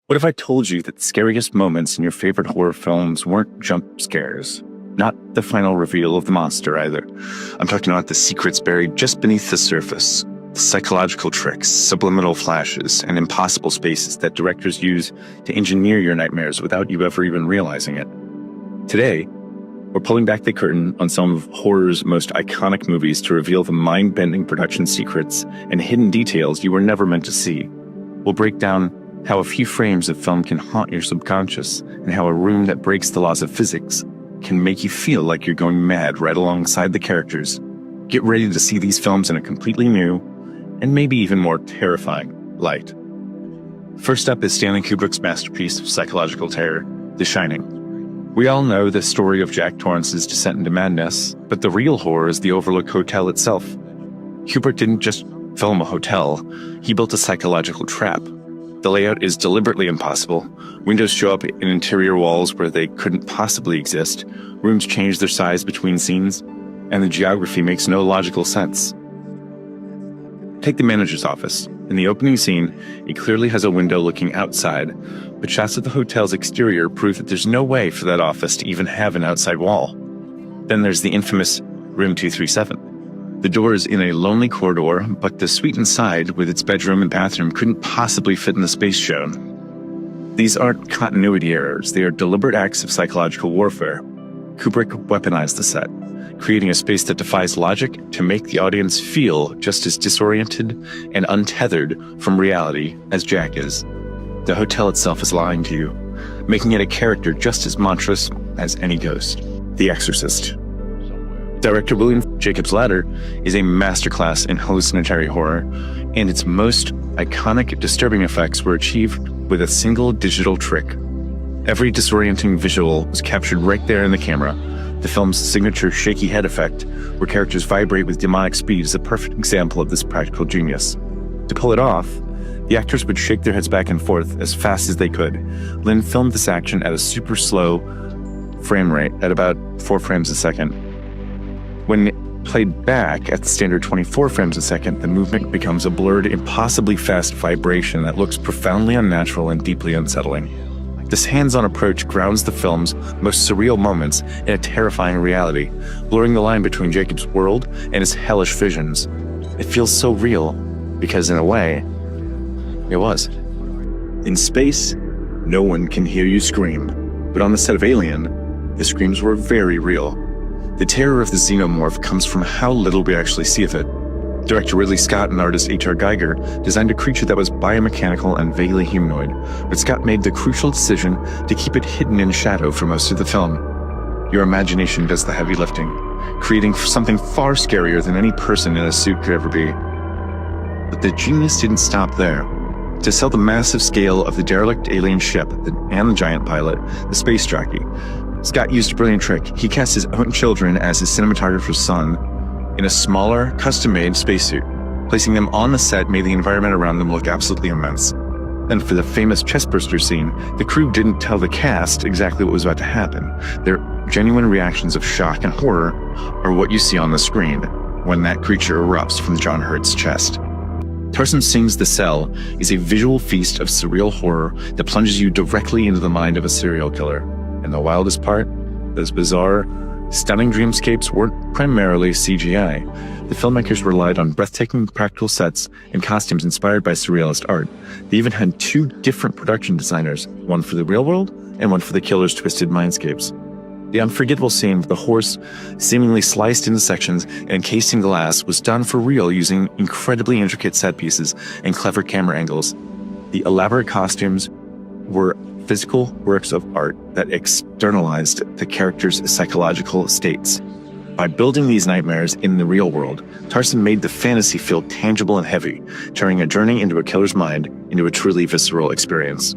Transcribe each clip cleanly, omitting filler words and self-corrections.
What if I told you that the scariest moments in your favorite horror films weren't jump scares? Not the final reveal of the monster either. I'm talking about the secrets buried just beneath the surface, the psychological tricks, subliminal flashes, and impossible spaces that directors use to engineer your nightmares without you ever even realizing it. Today, we're pulling back the curtain on some of horror's most iconic movies to reveal the mind-bending production secrets and hidden details you were never meant to see. We'll break down how a few frames of film can haunt your subconscious, and how a room that breaks the laws of physics can make you feel like you're going mad right alongside the characters. Get ready to see these films in a completely new, and maybe even more terrifying, light. First up is Stanley Kubrick's masterpiece of psychological terror, The Shining. We all know the story of Jack Torrance's descent into madness, but the real horror is the Overlook Hotel itself. Kubrick didn't just film a hotel, he built a psychological trap. The layout is deliberately impossible. Windows show up in interior walls where they couldn't possibly exist. Rooms change their size between scenes, and the geography makes no logical sense. Take the manager's office. In the opening scene, it clearly has a window looking outside, but shots of the hotel's exterior prove that there's no way for that office to even have an outside wall. Then there's the infamous Room 237. The door is in a lonely corridor, but the suite inside, with its bedroom and bathroom, couldn't possibly fit in the space shown. These aren't continuity errors, they are deliberate acts of psychological warfare. Kubrick weaponized the set, creating a space that defies logic to make the audience feel just as disoriented and untethered from reality as Jack is. The hotel itself is lying to you, making it a character just as monstrous as any ghost. The Exorcist. Director William Jacobs' Ladder is a masterclass in hallucinatory horror, and its most iconic, disturbing effects were achieved with a single digital trick. Every disorienting visual was captured right there in the camera. The film's signature shaky head effect, where characters vibrate with demonic speed, is a perfect example of this practical genius. To pull it off, the actors would shake their heads back and forth as fast as they could. Lynn filmed this action at a super slow frame rate at about 4 frames a second. When played back at the standard 24 frames a second, the movement becomes a blurred, impossibly fast vibration that looks profoundly unnatural and deeply unsettling. This hands-on approach grounds the film's most surreal moments in a terrifying reality, blurring the line between Jacob's world and his hellish visions. It feels so real, because in a way, it was. In space, no one can hear you scream, but on the set of Alien, the screams were very real. The terror of the xenomorph comes from how little we actually see of it. Director Ridley Scott and artist H.R. Geiger designed a creature that was biomechanical and vaguely humanoid, but Scott made the crucial decision to keep it hidden in shadow for most of the film. Your imagination does the heavy lifting, creating something far scarier than any person in a suit could ever be. But the genius didn't stop there. To sell the massive scale of the derelict alien ship and the giant pilot, the space jockey, Scott used a brilliant trick. He cast his own children as his cinematographer's son in a smaller, custom-made spacesuit. Placing them on the set made the environment around them look absolutely immense. Then for the famous chestburster scene, the crew didn't tell the cast exactly what was about to happen. Their genuine reactions of shock and horror are what you see on the screen when that creature erupts from John Hurt's chest. Tarsem Singh's The Cell is a visual feast of surreal horror that plunges you directly into the mind of a serial killer. And the wildest part, those bizarre, stunning dreamscapes weren't primarily CGI. The filmmakers relied on breathtaking practical sets and costumes inspired by surrealist art. They even had 2 different production designers, one for the real world and one for the killer's twisted mindscapes. The unforgettable scene with the horse seemingly sliced into sections and encased in glass was done for real using incredibly intricate set pieces and clever camera angles. The elaborate costumes were physical works of art that externalized the characters' psychological states. By building these nightmares in the real world, Tarsem made the fantasy feel tangible and heavy, turning a journey into a killer's mind into a truly visceral experience.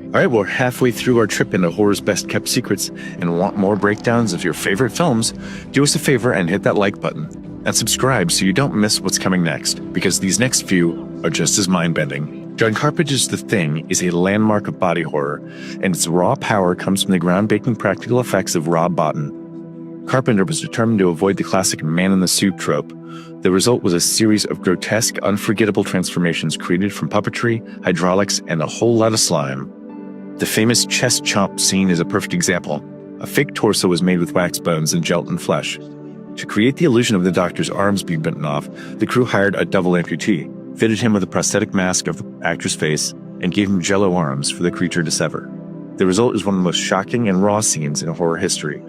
Alright, we're halfway through our trip into horror's best-kept secrets, and want more breakdowns of your favorite films? Do us a favor and hit that like button, and subscribe so you don't miss what's coming next, because these next few are just as mind-bending. John Carpenter's The Thing is a landmark of body horror, and its raw power comes from the groundbreaking practical effects of Rob Bottin. Carpenter was determined to avoid the classic man-in-the-suit trope. The result was a series of grotesque, unforgettable transformations created from puppetry, hydraulics, and a whole lot of slime. The famous chest chomp scene is a perfect example. A fake torso was made with wax bones and gelatin flesh. To create the illusion of the doctor's arms being bitten off, the crew hired a double amputee, fitted him with a prosthetic mask of the actor's face, and gave him jello arms for the creature to sever. The result is one of the most shocking and raw scenes in horror history.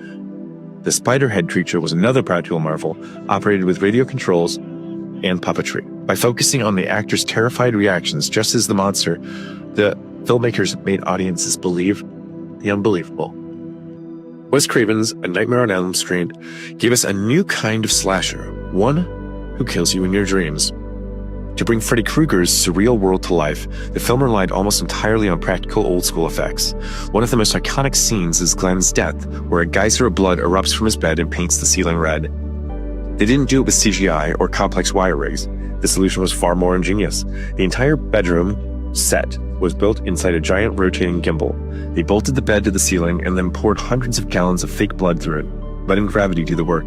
The spider-head creature was another practical marvel, operated with radio controls and puppetry. By focusing on the actor's terrified reactions just as the monster, the filmmakers made audiences believe the unbelievable. Wes Craven's A Nightmare on Elm Street gave us a new kind of slasher, one who kills you in your dreams. To bring Freddy Krueger's surreal world to life, the film relied almost entirely on practical old-school effects. One of the most iconic scenes is Glenn's death, where a geyser of blood erupts from his bed and paints the ceiling red. They didn't do it with CGI or complex wire rigs. The solution was far more ingenious. The entire bedroom set was built inside a giant rotating gimbal. They bolted the bed to the ceiling and then poured hundreds of gallons of fake blood through it, letting gravity do the work.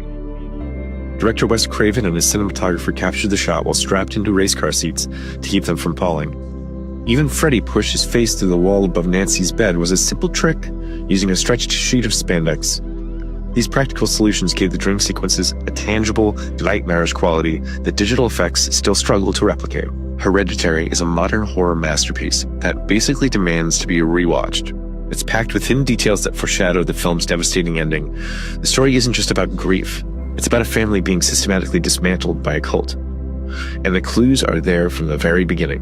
Director Wes Craven and his cinematographer captured the shot while strapped into race car seats to keep them from falling. Even Freddy pushed his face through the wall above Nancy's bed was a simple trick using a stretched sheet of spandex. These practical solutions gave the dream sequences a tangible, nightmarish quality that digital effects still struggle to replicate. Hereditary is a modern horror masterpiece that basically demands to be rewatched. It's packed with hidden details that foreshadow the film's devastating ending. The story isn't just about grief. It's about a family being systematically dismantled by a cult. And the clues are there from the very beginning.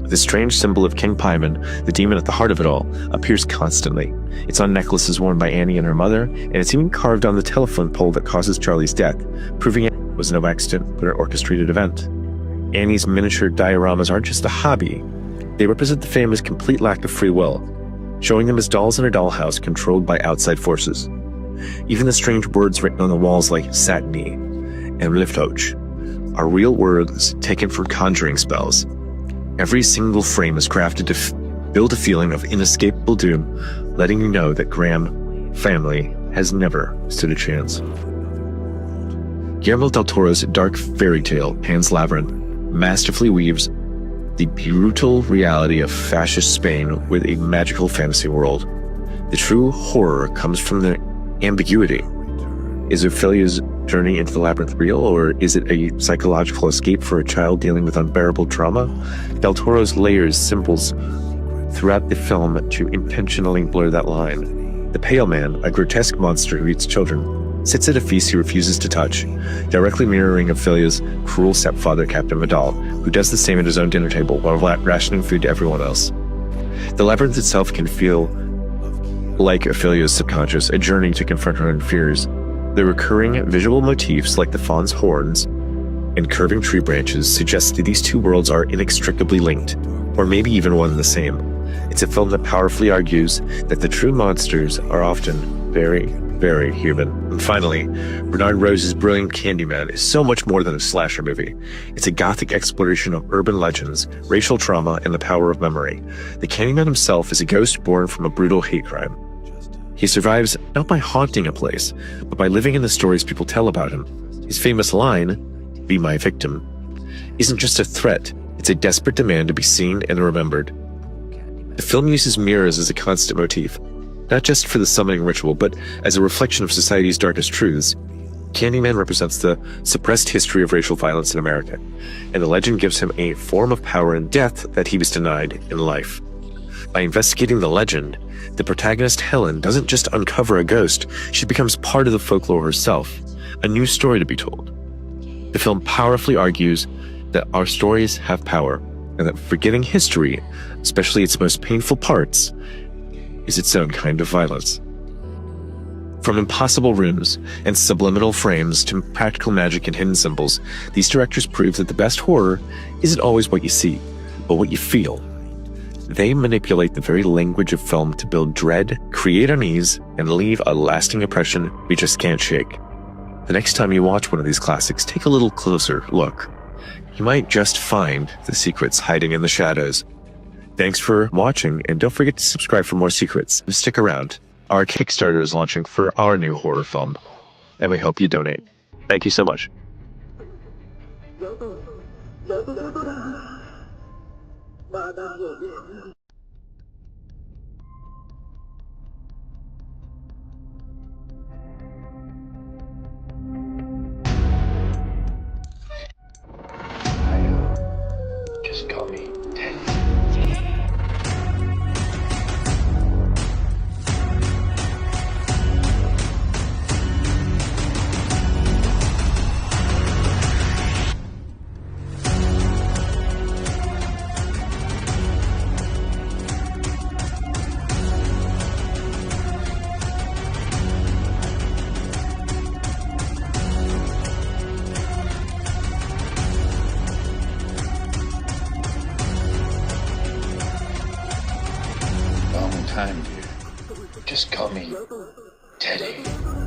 The strange symbol of King Paimon, the demon at the heart of it all, appears constantly. It's on necklaces worn by Annie and her mother, and it's even carved on the telephone pole that causes Charlie's death, proving it was no accident but an orchestrated event. Annie's miniature dioramas aren't just a hobby. They represent the family's complete lack of free will, showing them as dolls in a dollhouse controlled by outside forces. Even the strange words written on the walls like Satni and Liftoch are real words taken from conjuring spells. Every single frame is crafted to build a feeling of inescapable doom, letting you know that Graham family has never stood a chance. Guillermo del Toro's dark fairy tale, Pan's Labyrinth, masterfully weaves the brutal reality of fascist Spain with a magical fantasy world. The true horror comes from the ambiguity. Is Ophelia's journey into the labyrinth real, or is it a psychological escape for a child dealing with unbearable trauma? Del Toro's layers symbols throughout the film to intentionally blur that line. The Pale Man, a grotesque monster who eats children, sits at a feast he refuses to touch, directly mirroring Ophelia's cruel stepfather, Captain Vidal, who does the same at his own dinner table while rationing food to everyone else. The labyrinth itself can feel like Ophelia's subconscious, a journey to confront her own fears. The recurring visual motifs like the fawn's horns and curving tree branches suggest that these two worlds are inextricably linked, or maybe even one and the same. It's a film that powerfully argues that the true monsters are often very, very human. And finally, Bernard Rose's brilliant Candyman is so much more than a slasher movie. It's a gothic exploration of urban legends, racial trauma, and the power of memory. The Candyman himself is a ghost born from a brutal hate crime. He survives not by haunting a place, but by living in the stories people tell about him. His famous line, "Be my victim," isn't just a threat, it's a desperate demand to be seen and remembered. The film uses mirrors as a constant motif, not just for the summoning ritual, but as a reflection of society's darkest truths. Candyman represents the suppressed history of racial violence in America, and the legend gives him a form of power in death that he was denied in life. By investigating the legend, the protagonist Helen doesn't just uncover a ghost, she becomes part of the folklore herself, a new story to be told. The film powerfully argues that our stories have power, and that forgetting history, especially its most painful parts, is its own kind of violence. From impossible rooms and subliminal frames to practical magic and hidden symbols, these directors prove that the best horror isn't always what you see, but what you feel. They manipulate the very language of film to build dread, create unease, and leave a lasting impression we just can't shake. The next time you watch one of these classics, take a little closer look. You might just find the secrets hiding in the shadows. Thanks for watching, and don't forget to subscribe for more secrets. Stick around. Our Kickstarter is launching for our new horror film, and we hope you donate. Thank you so much. Just call me Ted. Long time, dear. Just call me Teddy.